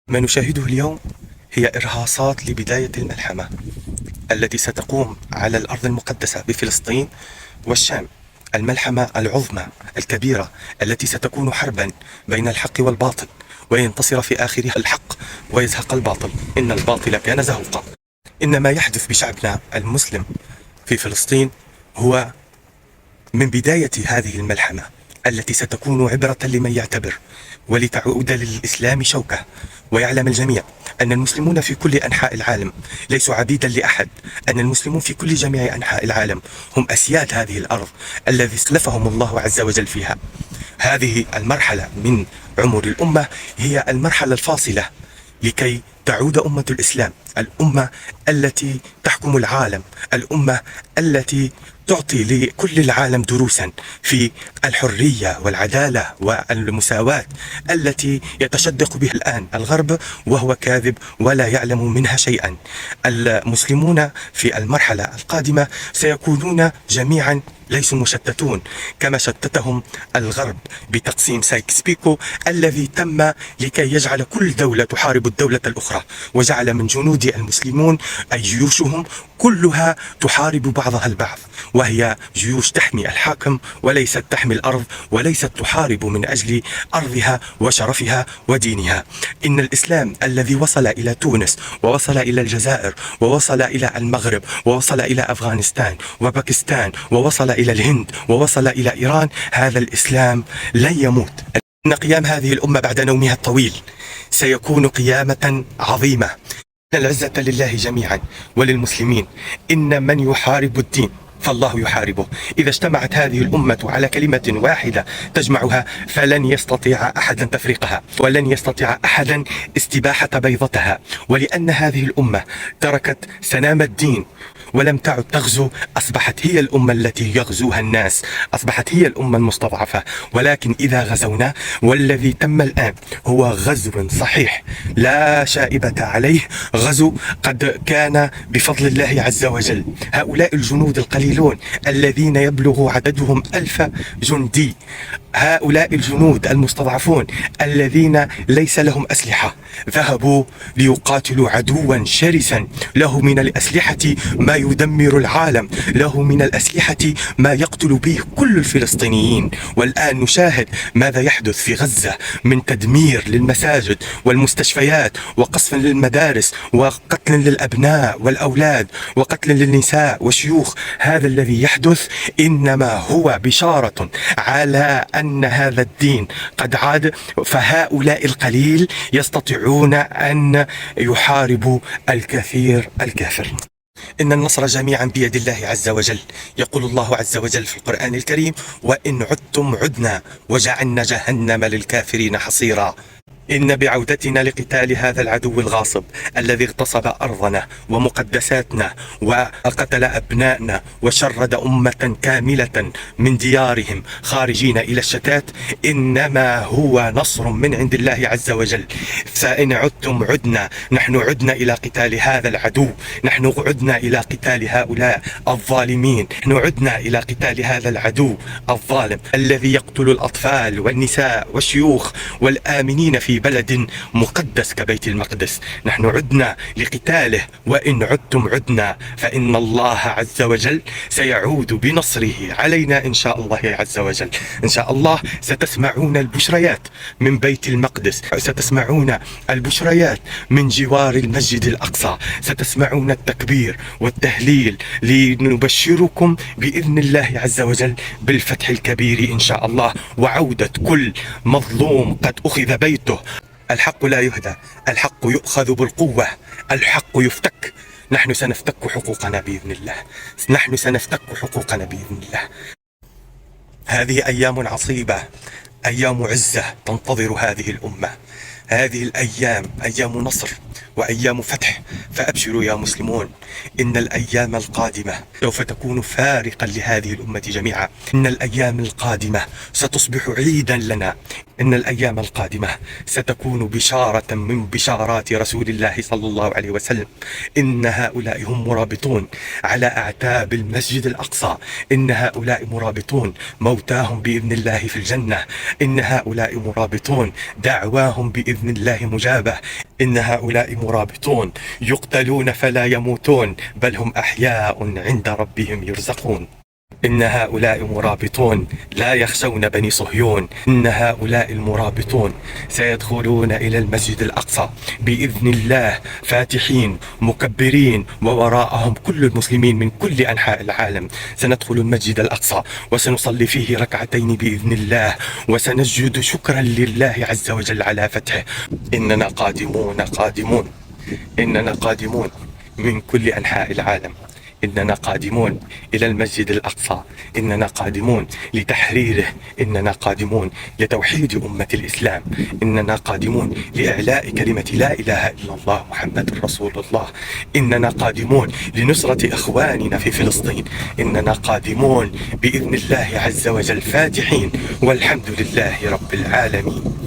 ما نشاهده اليوم هي إرهاصات لبداية الملحمة التي ستقوم على الأرض المقدسة بفلسطين والشام. الملحمة العظمى الكبيرة التي ستكون حربا بين الحق والباطل، وينتصر في آخرها الحق ويزهق الباطل. إن الباطل كان زهوقا. إن ما يحدث بشعبنا المسلم في فلسطين هو من بداية هذه الملحمة التي ستكون عبرة لمن يعتبر، ولتعود للإسلام شوكة. ويعلم الجميع أن المسلمون في كل أنحاء العالم ليسوا عبيدا لأحد، أن المسلمون في كل جميع أنحاء العالم هم أسياد هذه الأرض الذي استخلفهم الله عز وجل فيها. هذه المرحلة من عمر الأمة هي المرحلة الفاصلة لكي تعود أمة الإسلام، الأمة التي تحكم العالم، الأمة التي تعطي لكل العالم دروسا في الحرية والعدالة والمساواة التي يتشدق بها الآن الغرب وهو كاذب ولا يعلم منها شيئا. المسلمون في المرحلة القادمة سيكونون جميعا ليسوا مشتتون كما شتتهم الغرب بتقسيم سايكس بيكو الذي تم لكي يجعل كل دولة تحارب الدولة الأخرى، وجعل من جنود المسلمون أي جيوشهم كلها تحارب بعضها البعض، وهي جيوش تحمي الحاكم وليست تحمي الأرض، وليست تحارب من أجل أرضها وشرفها ودينها. إن الإسلام الذي وصل إلى تونس ووصل إلى الجزائر ووصل إلى المغرب ووصل إلى أفغانستان وباكستان ووصل إلى الهند ووصل إلى إيران، هذا الإسلام لن يموت. إن قيام هذه الأمة بعد نومها الطويل سيكون قيامة عظيمة. إن العزة لله جميعا وللمسلمين. إن من يحارب الدين فالله يحاربه. إذا اجتمعت هذه الأمة على كلمة واحدة تجمعها فلن يستطيع أحدا تفريقها، ولن يستطيع أحدا استباحة بيضتها. ولأن هذه الأمة تركت سنام الدين ولم تعد تغزو، أصبحت هي الأمة التي يغزوها الناس، أصبحت هي الأمة المستضعفة. ولكن إذا غزونا، والذي تم الآن هو غزو صحيح لا شائبة عليه، غزو قد كان بفضل الله عز وجل. هؤلاء الجنود القليلون الذين يبلغ عددهم 1000 جندي، هؤلاء الجنود المستضعفون الذين ليس لهم أسلحة، ذهبوا ليقاتلوا عدوا شرسا له من الأسلحة ما يدمر العالم، له من الأسلحة ما يقتل به كل الفلسطينيين. والآن نشاهد ماذا يحدث في غزة من تدمير للمساجد والمستشفيات، وقصف للمدارس، وقتل للأبناء والأولاد، وقتل للنساء والشيوخ. هذا الذي يحدث إنما هو بشارة على أن هذا الدين قد عاد، فهؤلاء القليل يستطيعون أن يحاربوا الكثير الكافر. إن النصر جميعا بيد الله عز وجل. يقول الله عز وجل في القرآن الكريم: وإن عدتم عدنا وجعلنا جهنم للكافرين حصيرا. إن بعودتنا لقتال هذا العدو الغاصب الذي اغتصب أرضنا ومقدساتنا وقتل أبنائنا وشرد أمة كاملة من ديارهم خارجين إلى الشتات، إنما هو نصر من عند الله عز وجل. فإن عدتم عدنا، نحن عدنا إلى قتال هذا العدو، نحن عدنا إلى قتال هؤلاء الظالمين، نحن عدنا إلى قتال هذا العدو الظالم الذي يقتل الأطفال والنساء والشيوخ والآمنين في بلد مقدس كبيت المقدس. نحن عدنا لقتاله. وإن عدتم عدنا، فإن الله عز وجل سيعود بنصره علينا إن شاء الله عز وجل. إن شاء الله ستسمعون البشريات من بيت المقدس، ستسمعون البشريات من جوار المسجد الأقصى، ستسمعون التكبير والتهليل لنبشركم بإذن الله عز وجل بالفتح الكبير إن شاء الله، وعودة كل مظلوم قد أخذ بيته. الحق لا يهدى، الحق يؤخذ بالقوة، الحق يفتك. نحن سنفتك حقوقنا بإذن الله، نحن سنفتك حقوقنا بإذن الله. هذه أيام عصيبة، أيام عزة تنتظر هذه الأمة. هذه الأيام أيام نصر، وأيام فتح. فأبشروا يا مسلمون، إن الأيام القادمة سوف تكون فارقا لهذه الأمة جميعا. إن الأيام القادمة ستصبح عيدا لنا. إن الأيام القادمة ستكون بشارة من بشارات رسول الله صلى الله عليه وسلم. إن هؤلاء هم مرابطون على أعتاب المسجد الأقصى. إن هؤلاء مرابطون موتاهم بإذن الله في الجنة. إن هؤلاء مرابطون دعواهم بإذن الله مجابة. إن هؤلاء مرابطون يقتلون فلا يموتون، بل هم أحياء عند ربهم يرزقون. إن هؤلاء مرابطون لا يخشون بني صهيون. إن هؤلاء المرابطون سيدخلون إلى المسجد الأقصى بإذن الله فاتحين مكبرين، ووراءهم كل المسلمين من كل أنحاء العالم. سندخل المسجد الأقصى وسنصلي فيه ركعتين بإذن الله، وسنسجد شكرا لله عز وجل على فتحه. إننا قادمون قادمون. إننا قادمون من كل أنحاء العالم. إننا قادمون إلى المسجد الأقصى. إننا قادمون لتحريره. إننا قادمون لتوحيد أمة الإسلام. إننا قادمون لإعلاء كلمة لا إله إلا الله محمد رسول الله. إننا قادمون لنصرة إخواننا في فلسطين. إننا قادمون بإذن الله عز وجل فاتحين، والحمد لله رب العالمين.